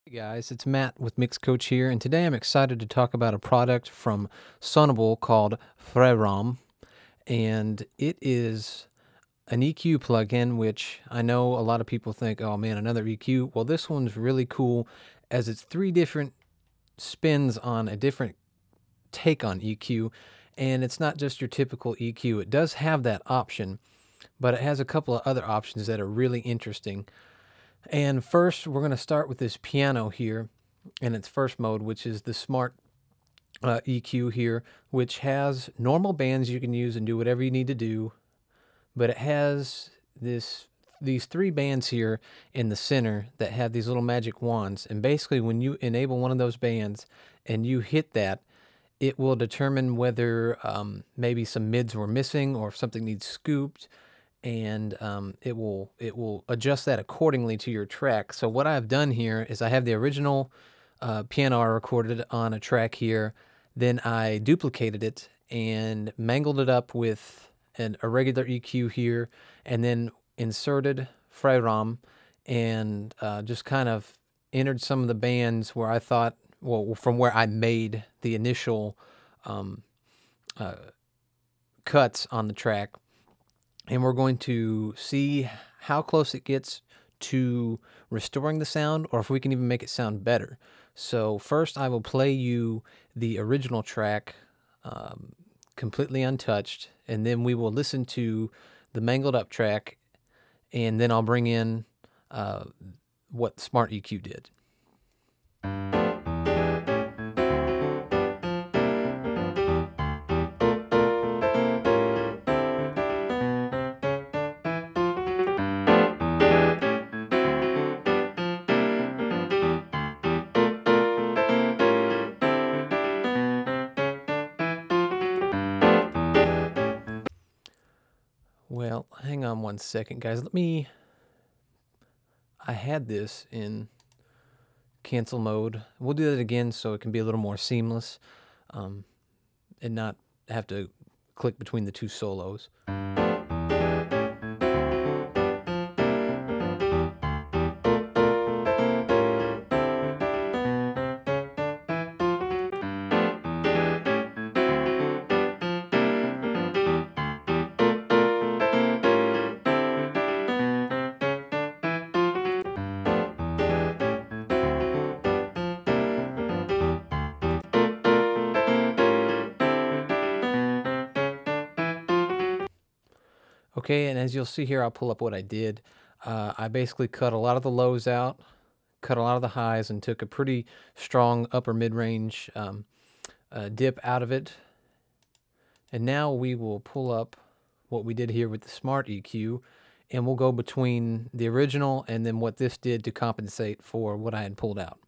Hey guys, it's Matt with Mix Coach here, and today I'm excited to talk about a product from Sonable called Freiraum, and it is an EQ plugin, which I know a lot of people think, oh man, another EQ. Well, this one's really cool as it's three different spins on a different take on EQ, and it's not just your typical EQ. It does have that option, but it has a couple of other options that are really interesting. And first, we're going to start with this piano here in its first mode, which is the smart EQ here, which has normal bands you can use and do whatever you need to do, but it has these three bands here in the center that have these little magic wands. And basically, when you enable one of those bands and you hit that, it will determine whether maybe some mids were missing or if something needs scooped, and it will adjust that accordingly to your track. So what I've done here is I have the original piano I recorded on a track here, then I duplicated it and mangled it up with a regular EQ here, and then inserted Freiraum and just kind of entered some of the bands where I thought, well, from where I made the initial cuts on the track, and we're going to see how close it gets to restoring the sound, or if we can even make it sound better. So first I will play you the original track completely untouched, and then we will listen to the mangled up track, and then I'll bring in what Smart EQ did. Well, hang on one second, guys. I had this in cancel mode. We'll do that again so it can be a little more seamless and not have to click between the two solos. Okay, and as you'll see here, I'll pull up what I did. I basically cut a lot of the lows out, cut a lot of the highs, and took a pretty strong upper mid-range dip out of it. And now we will pull up what we did here with the Smart EQ, and we'll go between the original and then what this did to compensate for what I had pulled out.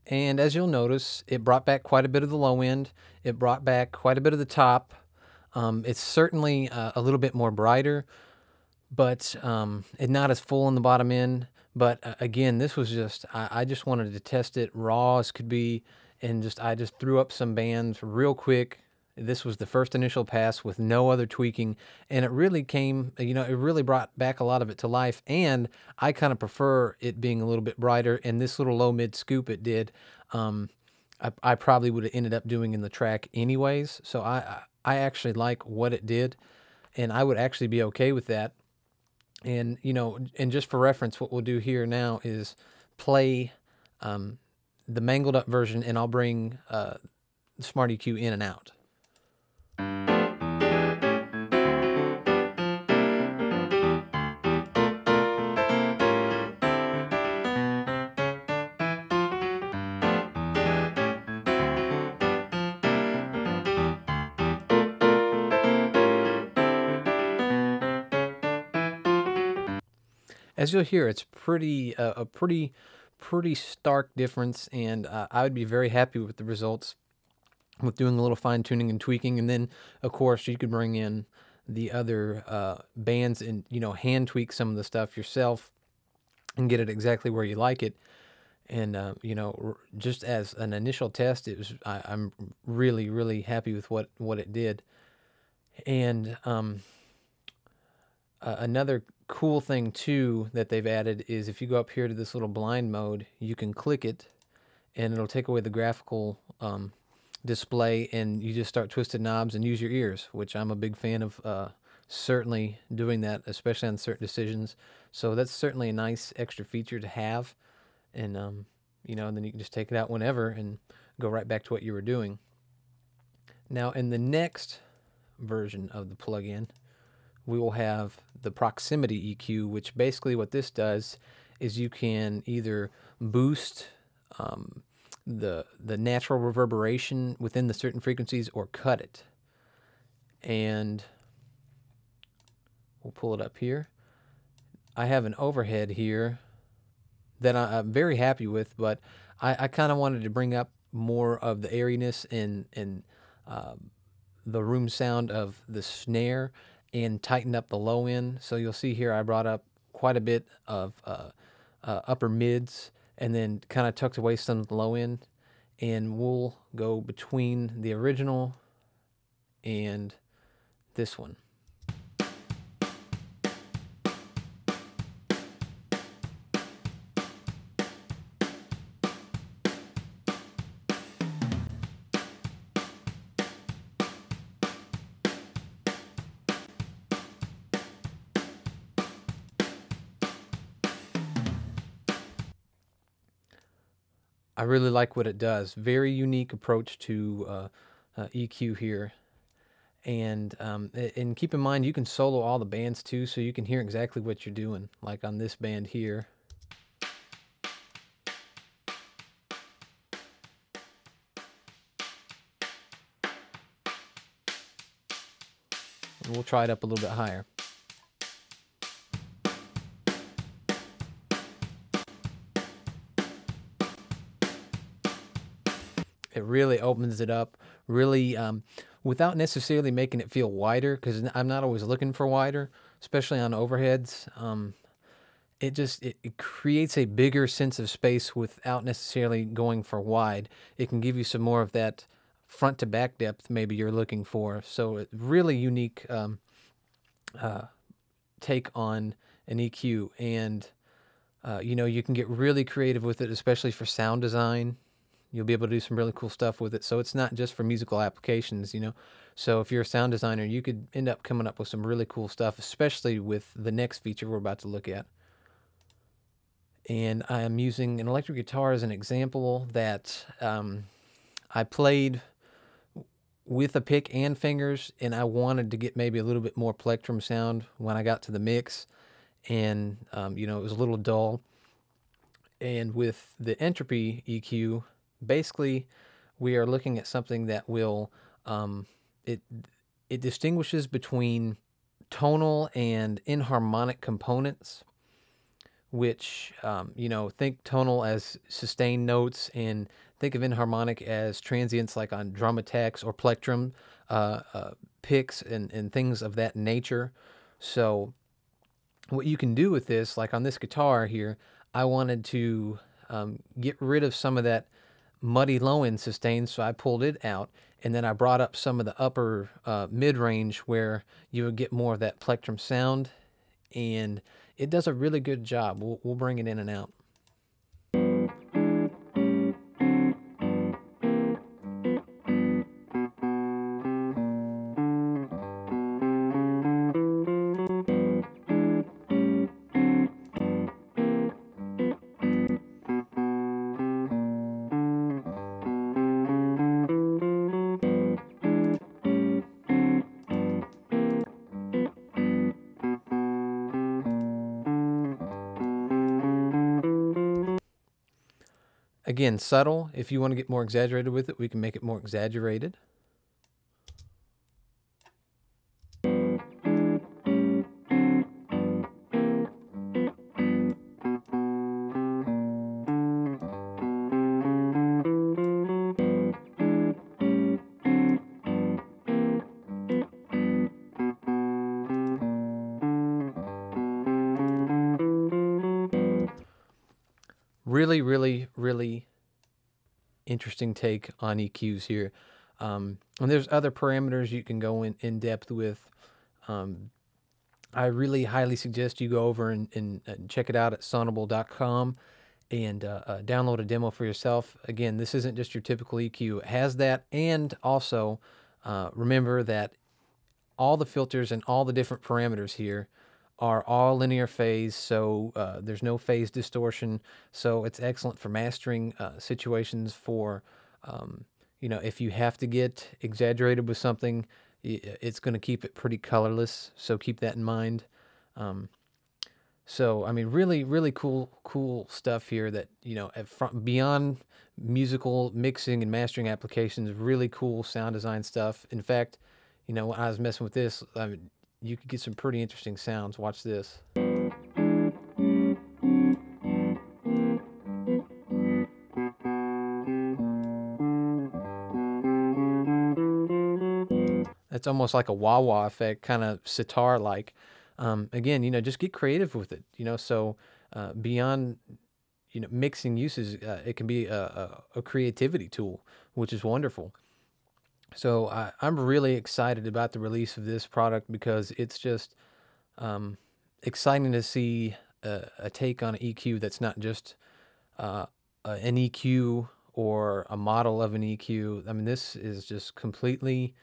And as you'll notice, it brought back quite a bit of the low end. It brought back quite a bit of the top. It's certainly a little bit more brighter, but it's not as full on the bottom end. But again, this was just, I just wanted to test it raw as could be, and I just threw up some bands real quick. This was the first initial pass with no other tweaking, and it really came, it really brought back a lot of it to life, and I kind of prefer it being a little bit brighter, and this little low-mid scoop it did, I probably would have ended up doing in the track anyways, so I actually like what it did, and I would actually be okay with that. And, and just for reference, what we'll do here now is play the mangled up version, and I'll bring Smart EQ in and out. As you'll hear, it's a pretty pretty stark difference, and I would be very happy with the results with doing a little fine tuning and tweaking. And then, of course, you could bring in the other bands and hand tweak some of the stuff yourself and get it exactly where you like it. And just as an initial test, I'm really, really happy with what it did. And another cool thing too that they've added is if you go up here to this little blind mode, you can click it and it'll take away the graphical display, and you just start twisting knobs and use your ears, which I'm a big fan of certainly doing that, especially on certain decisions. So that's certainly a nice extra feature to have. And then you can just take it out whenever and go right back to what you were doing. Now, in the next version of the plugin, we will have the proximity EQ, which basically what this does is you can either boost the natural reverberation within the certain frequencies or cut it. And we'll pull it up here. I have an overhead here that I'm very happy with, but I kind of wanted to bring up more of the airiness and the room sound of the snare and tighten up the low end. So you'll see here I brought up quite a bit of upper mids and then kind of tucked away some of the low end. And we'll go between the original and this one. I really like what it does. Very unique approach to EQ here. And keep in mind, you can solo all the bands too, so you can hear exactly what you're doing. Like on this band here. And we'll try it up a little bit higher. It really opens it up, really, without necessarily making it feel wider, because I'm not always looking for wider, especially on overheads. It creates a bigger sense of space without necessarily going for wide. It can give you some more of that front to back depth maybe you're looking for. So it's really unique take on an EQ, and you can get really creative with it, especially for sound design. You'll be able to do some really cool stuff with it. So it's not just for musical applications, So if you're a sound designer, you could end up coming up with some really cool stuff, especially with the next feature we're about to look at. And I am using an electric guitar as an example that I played with a pick and fingers, and I wanted to get maybe a little bit more plectrum sound when I got to the mix. And, it was a little dull. And with the entropy EQ, basically, we are looking at something that will, it distinguishes between tonal and inharmonic components, which, think tonal as sustained notes and think of inharmonic as transients like on drum attacks or plectrum picks and things of that nature. So what you can do with this, like on this guitar here, I wanted to get rid of some of that muddy low end sustain, so I pulled it out, and then I brought up some of the upper mid range where you would get more of that plectrum sound, and it does a really good job. We'll bring it in and out. Again, subtle. If you want to get more exaggerated with it, we can make it more exaggerated. Really, really, really interesting take on EQs here. And there's other parameters you can go in depth with. I really highly suggest you go over and check it out at sonable.com and download a demo for yourself. Again, this isn't just your typical EQ. It has that, and also remember that all the filters and all the different parameters here are all linear phase, so there's no phase distortion. So it's excellent for mastering situations. For if you have to get exaggerated with something, it's going to keep it pretty colorless. So keep that in mind. So I mean, really, really cool stuff here. That beyond musical mixing and mastering applications, really cool sound design stuff. In fact, when I was messing with this, I mean, you could get some pretty interesting sounds. Watch this. It's almost like a wah-wah effect, kind of sitar-like. Again, just get creative with it. So beyond mixing uses, it can be a creativity tool, which is wonderful. So I'm really excited about the release of this product because it's just exciting to see a take on an EQ that's not just an EQ or a model of an EQ. I mean, this is just completely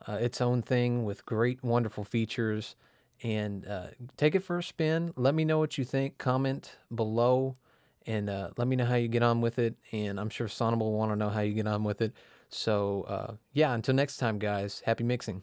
its own thing with great, wonderful features. And take it for a spin. Let me know what you think. Comment below and let me know how you get on with it. And I'm sure Sonable will want to know how you get on with it. So, yeah, until next time, guys, happy mixing.